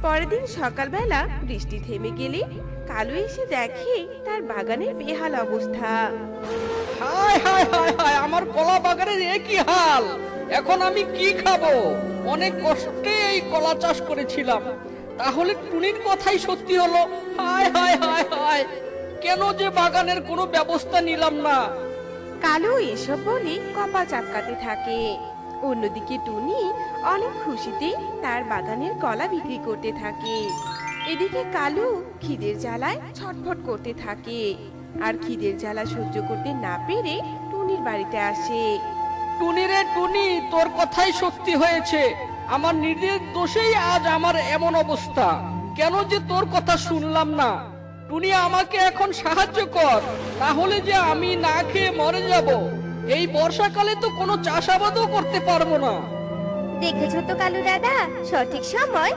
পরের দিন সকালবেলা বৃষ্টি থেমে গেলে কালু এসে দেখে তার বাগানের বেহাল অবস্থা। হায় হায় হায় হায়, আমার কলা বাগানের এ কি হাল! এখন আমি কি খাবো? অনেক কষ্টে এই কলা চাষ করেছিলাম, তাহলে টুনির কথাই সত্যি হলো। হায় হায় হায় হায়, কেন যে বাগানের কোনো ব্যবস্থা নিলাম না। কালু এসব বলে কপাল চাপকাতে থাকে। অন্যদিকে টুনি অনেক খুশিতে তার বাগানের কলা বিক্রি করতে থাকে। এদিকে কালু খিদের জ্বালায় ছটফট করতে থাকে, আর খিদের জ্বালা সহ্য করতে না পেরে টুনির বাড়িতে আসে। টুনি রে টুনি, তোর কথাই সত্যি হয়েছে। আমার নিজের দোষেই আজ আমার এমন অবস্থা। কেন যে তোর কথা শুনলাম না। টুনি, আমাকে এখন সাহায্য কর, তাহলে যে আমি না খেয়ে মরে যাব। এই বর্ষাকালে তো কোনো চাষাবাদও করতে পারবো না। দেখেছো তো কালু দাদা, সঠিক সময়